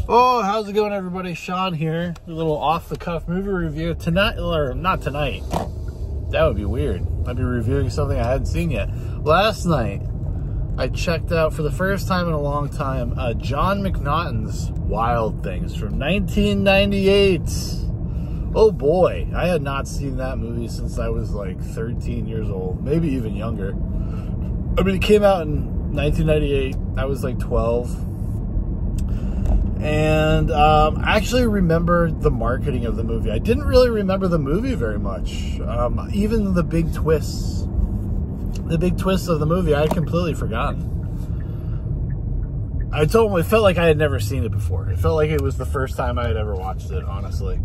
Oh, how's it going, everybody? Sean here. A little off-the-cuff movie review tonight, or not tonight. That would be weird. I'd be reviewing something I hadn't seen yet. Last night, I checked out for the first time in a long time John McNaughton's Wild Things from 1998. Oh boy, I had not seen that movie since I was like 13 years old, maybe even younger. I mean, it came out in 1998. I was like 12. And I actually remember the marketing of the movie. I didn't really remember the movie very much. Even the big twists of the movie, I had completely forgotten. It felt like I had never seen it before. It felt like it was the first time I had ever watched it, honestly.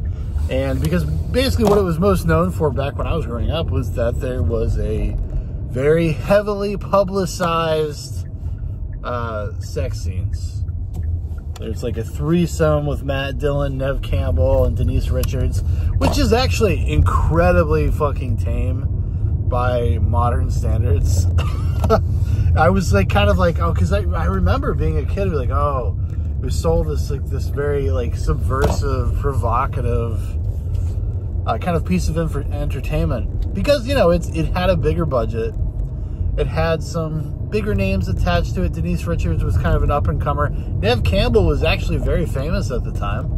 And because basically what it was most known for back when I was growing up was that there was a very heavily publicized sex scenes. There's like a threesome with Matt Dillon, Neve Campbell, and Denise Richards, which is actually incredibly fucking tame by modern standards. I was like, kind of like, oh, because I remember being a kid, like, oh, it was sold as like this very like subversive, provocative kind of piece of entertainment, because you know it had a bigger budget, it had some bigger names attached to it. Denise Richards was kind of an up-and-comer. Neve Campbell was actually very famous at the time.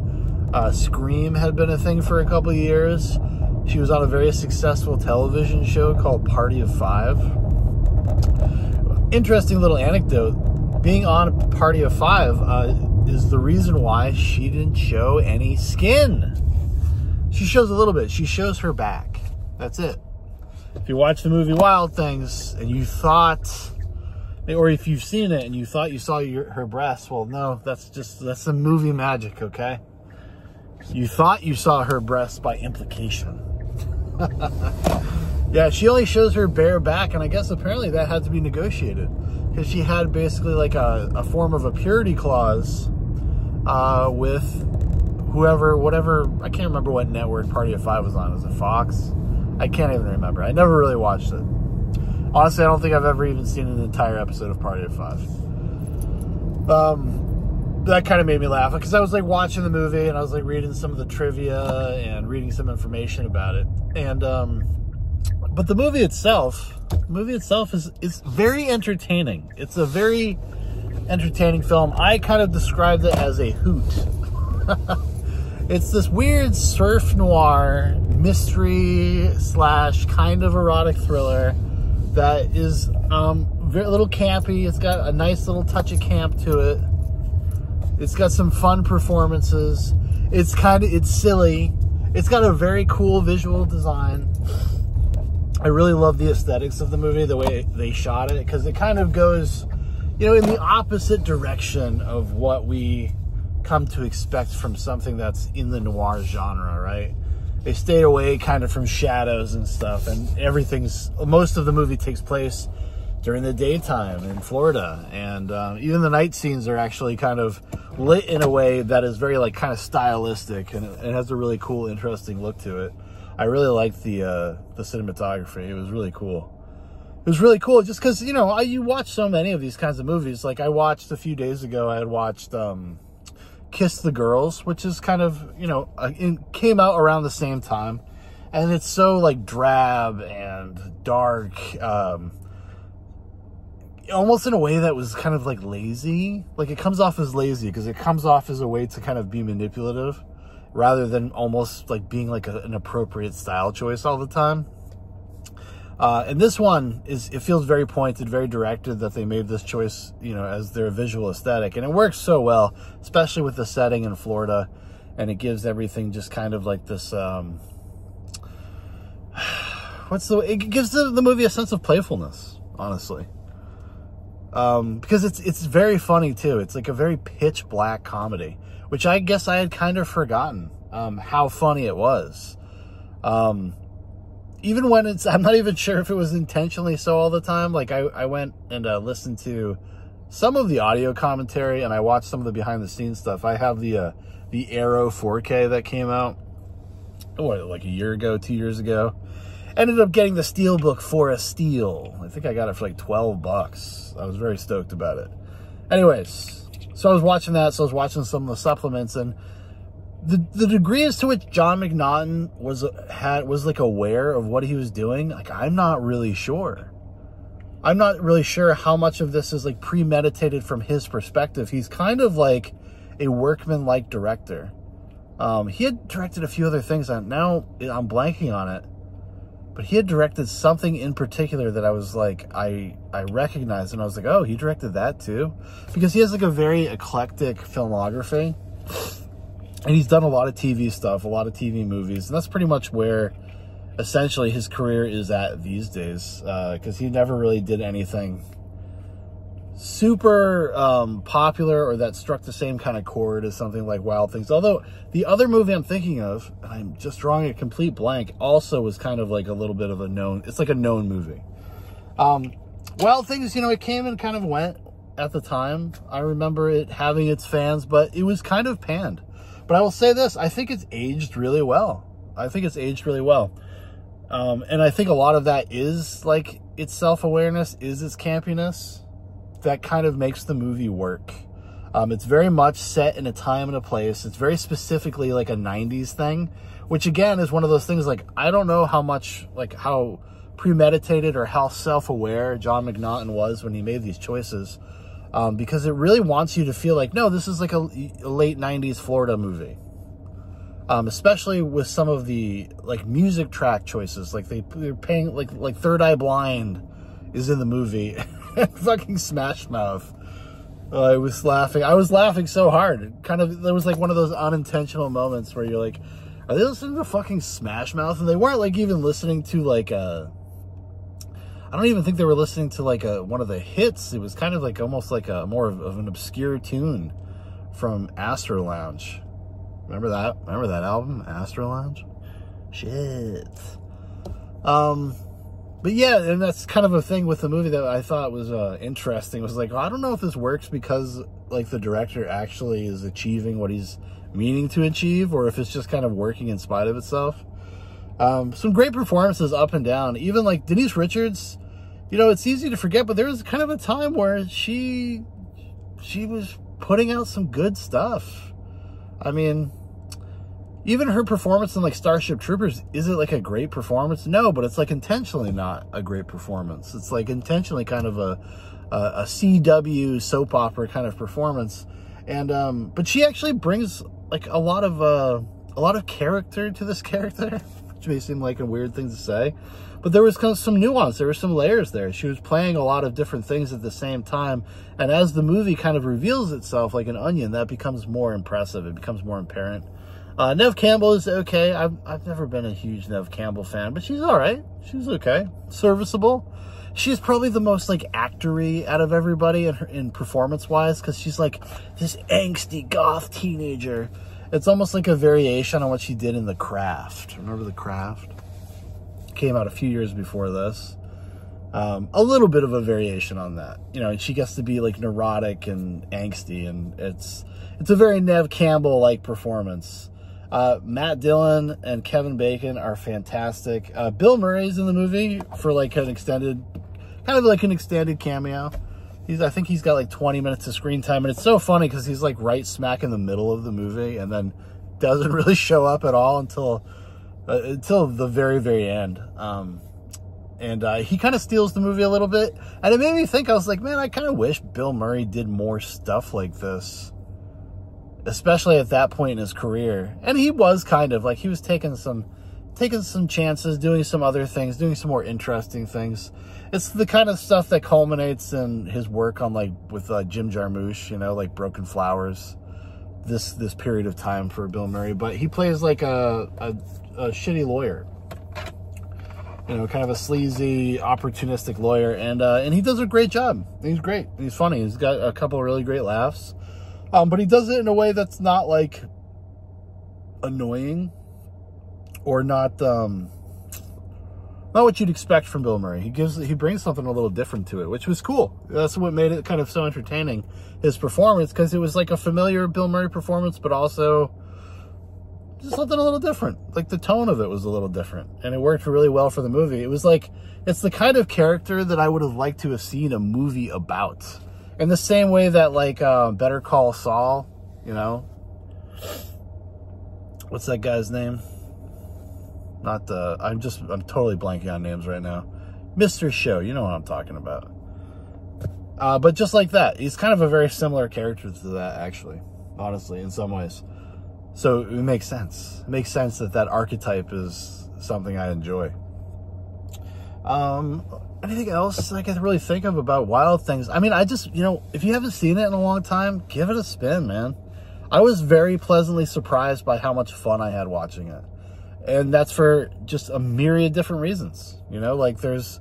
Scream had been a thing for a couple of years. She was on a very successful television show called Party of Five. Interesting little anecdote. Being on Party of Five is the reason why she didn't show any skin. She shows a little bit. She shows her back. That's it. If you watch the movie Wild Things and you thought, or if you've seen it and you thought you saw her breasts, well, no, that's the movie magic, okay? You thought you saw her breasts by implication. Yeah, she only shows her bare back, and I guess apparently that had to be negotiated, because she had basically like a form of a purity clause with whatever, I can't remember what network Party of Five was on. Was it Fox? I can't even remember. I never really watched it. Honestly, I don't think I've ever even seen an entire episode of Party of Five. That kind of made me laugh, because I was like watching the movie and I was like reading some of the trivia and reading some information about it. And but the movie itself is very entertaining. It's a very entertaining film. I kind of described it as a hoot. It's this weird surf noir mystery / kind of erotic thriller that is very little campy. It's got a nice little touch of camp to it. It's got some fun performances. It's silly. It's got a very cool visual design. I really love the aesthetics of the movie, the way they shot it, because it kind of goes, you know, in the opposite direction of what we come to expect from something that's in the noir genre, right? They stay away kind of from shadows and stuff, and most of the movie takes place during the daytime in Florida, and even the night scenes are actually kind of lit in a way that is very like kind of stylistic, and it has a really cool, interesting look to it. I really liked the cinematography. It was really cool. It was really cool just because, you know, you watch so many of these kinds of movies. Like I watched a few days ago, I had watched Kiss the Girls, which is kind of, you know, it came out around the same time, and it's so like drab and dark, almost in a way that was kind of like lazy. Like it comes off as lazy because it comes off as a way to kind of be manipulative rather than almost like being like an appropriate style choice all the time. And this one it feels very pointed, very directed, that they made this choice, you know, as their visual aesthetic. And it works so well, especially with the setting in Florida. And it gives everything just kind of like this, it gives the movie a sense of playfulness, honestly. Because it's very funny too. It's like a very pitch black comedy, which I guess I had kind of forgotten, how funny it was. Even when I'm not even sure if it was intentionally so all the time. Like I went and listened to some of the audio commentary, and I watched some of the behind the scenes stuff. I have the Arrow 4K that came out, like a year ago, 2 years ago. Ended up getting the Steelbook for a steal. I think I got it for like $12. I was very stoked about it. Anyways, So I was watching that. So I was watching some of the supplements, and the degree as to which John McNaughton was like aware of what he was doing, like, I'm not really sure. I'm not really sure how much of this is like premeditated from his perspective. He's kind of like a workman-like director. He had directed a few other things. Now I'm blanking on it, but he had directed something in particular that I was like, I recognized, and I was like, oh, he directed that too? Because he has like a very eclectic filmography, and he's done a lot of TV stuff, a lot of TV movies, and that's pretty much where essentially his career is at these days, because he never really did anything super popular or that struck the same kind of chord as something like Wild Things. Although the other movie I'm thinking of, and I'm just drawing a complete blank, also was kind of like a little bit of a known, it's like a known movie. Wild Things, you know, it came and kind of went at the time. I remember it having its fans, but it was kind of panned. But I will say this, I think it's aged really well. I think it's aged really well. And I think a lot of that is like its self-awareness, is its campiness, that kind of makes the movie work. It's very much set in a time and a place. It's very specifically like a 90s thing, which again is one of those things, like, I don't know how much, like, how premeditated or how self-aware John McNaughton was when he made these choices, because it really wants you to feel like, no, this is like a late 90s Florida movie. Especially with some of the like music track choices, like they're paying like Third Eye Blind is in the movie, and fucking Smash Mouth. I was laughing so hard. There was like one of those unintentional moments where you're like, are they listening to fucking Smash Mouth? And they weren't like even listening to like I don't even think they were listening to like one of the hits. It was kind of like almost like a more of an obscure tune from Astro Lounge. Remember that? Remember that album, Astro Lounge? Shit. But yeah, and that's kind of a thing with the movie that I thought was interesting. It was like, well, I don't know if this works because like the director actually is achieving what he's meaning to achieve, or if it's just kind of working in spite of itself. Some great performances up and down. Even like Denise Richards, you know, it's easy to forget, but there was kind of a time where she was putting out some good stuff. I mean, even her performance in like Starship Troopers, is it like a great performance? No, but it's like intentionally not a great performance. It's like intentionally kind of a CW soap opera kind of performance. And but she actually brings like a lot of character to this character, which may seem like a weird thing to say, but there was kind of some nuance. There were some layers there. She was playing a lot of different things at the same time. And as the movie kind of reveals itself like an onion, that becomes more impressive. It becomes more apparent. Neve Campbell is okay. I've never been a huge Neve Campbell fan, but she's all right. She's okay. Serviceable. She's probably the most like actory out of everybody in performance-wise, because she's like this angsty goth teenager. It's almost like a variation on what she did in The Craft. Remember The Craft? Came out a few years before this. A little bit of a variation on that. You know, she gets to be like neurotic and angsty, and it's a very Neve Campbell-like performance. Matt Dillon and Kevin Bacon are fantastic. Bill Murray's in the movie for like an extended cameo. I think he's got like 20 minutes of screen time, and it's so funny because he's like right smack in the middle of the movie, and then doesn't really show up at all until the very, very end. He kind of steals the movie a little bit, and it made me think. I was like, man, I kind of wish Bill Murray did more stuff like this, especially at that point in his career. And he was kind of like, he was taking some chances, doing some other things, doing some more interesting things. It's the kind of stuff that culminates in his work on like with Jim Jarmusch, you know, like Broken Flowers, this period of time for Bill Murray. But he plays like a shitty lawyer, you know, kind of a sleazy, opportunistic lawyer, and he does a great job. He's great. He's funny. He's got a couple of really great laughs. But he does it in a way that's not like annoying or not what you'd expect from Bill Murray. He brings something a little different to it, which was cool. That's what made it kind of so entertaining, his performance, because it was like a familiar Bill Murray performance, but also just something a little different. Like the tone of it was a little different, and it worked really well for the movie. It was like, it's the kind of character that I would have liked to have seen a movie about. In the same way that, like, Better Call Saul, you know? What's that guy's name? Not the... I'm totally blanking on names right now. Mr. Show, you know what I'm talking about. But just like that, he's kind of a very similar character to that, actually. Honestly, in some ways. So it makes sense. It makes sense that that archetype is something I enjoy. Anything else I can really think of about Wild Things? I mean, I just, you know, if you haven't seen it in a long time, give it a spin, man. I was very pleasantly surprised by how much fun I had watching it. And that's for just a myriad of different reasons. You know, like there's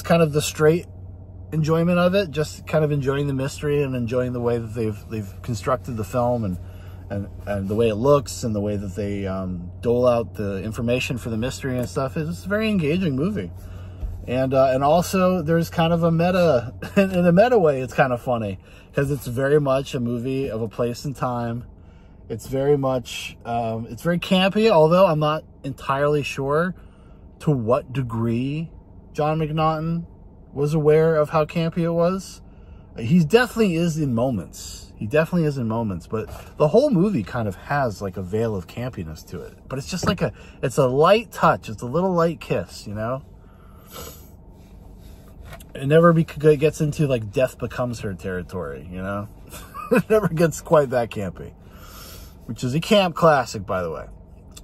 kind of the straight enjoyment of it, just kind of enjoying the mystery and enjoying the way that they've constructed the film and the way it looks and the way that they dole out the information for the mystery and stuff. It's a very engaging movie. And also there's kind of a meta, in a meta way, it's kind of funny because it's very much a movie of a place and time. It's very much, it's very campy, although I'm not entirely sure to what degree John McNaughton was aware of how campy it was. He definitely is in moments. He definitely is in moments, but the whole movie kind of has like a veil of campiness to it. But it's just like it's a light touch. It's a little light kiss, you know? It never gets into like Death Becomes Her territory, you know? It never gets quite that campy. Which is a camp classic, by the way.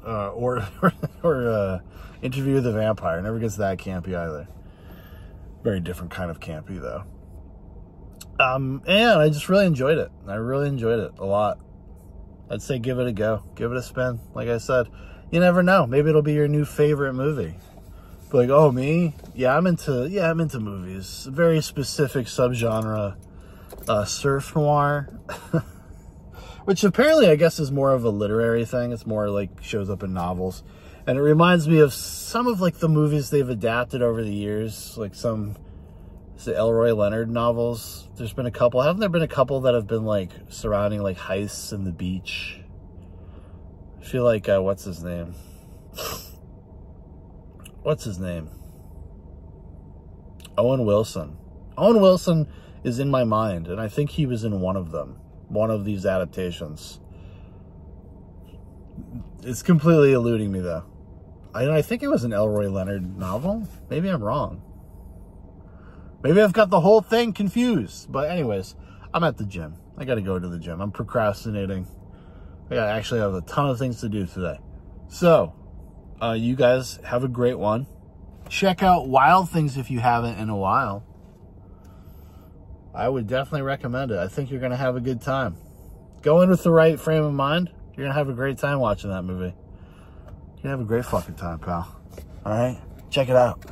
Or Interview with the Vampire. Never gets that campy either. Very different kind of campy, though. And I just really enjoyed it. I really enjoyed it a lot. I'd say give it a go. Give it a spin. Like I said, you never know. Maybe it'll be your new favorite movie. But like, oh, me? Yeah, I'm into movies. Very specific subgenre. Surf noir. Which apparently, I guess, is more of a literary thing. It's more like shows up in novels. And it reminds me of some of like the movies they've adapted over the years. Like some, say, Elroy Leonard novels. There's been a couple. Haven't there been a couple that have been like surrounding like heists and the beach? I feel like, what's his name? What's his name? Owen Wilson. Owen Wilson is in my mind. And I think he was in one of them. One of these adaptations. It's completely eluding me, though. I think it was an Elroy Leonard novel. Maybe I'm wrong. Maybe I've got the whole thing confused. But anyways, I'm at the gym. I got to go to the gym. I'm procrastinating. I actually have a ton of things to do today. So, you guys have a great one. Check out Wild Things if you haven't in a while. I would definitely recommend it. I think you're going to have a good time. Go in with the right frame of mind. You're going to have a great time watching that movie. You're going to have a great fucking time, pal. All right? Check it out.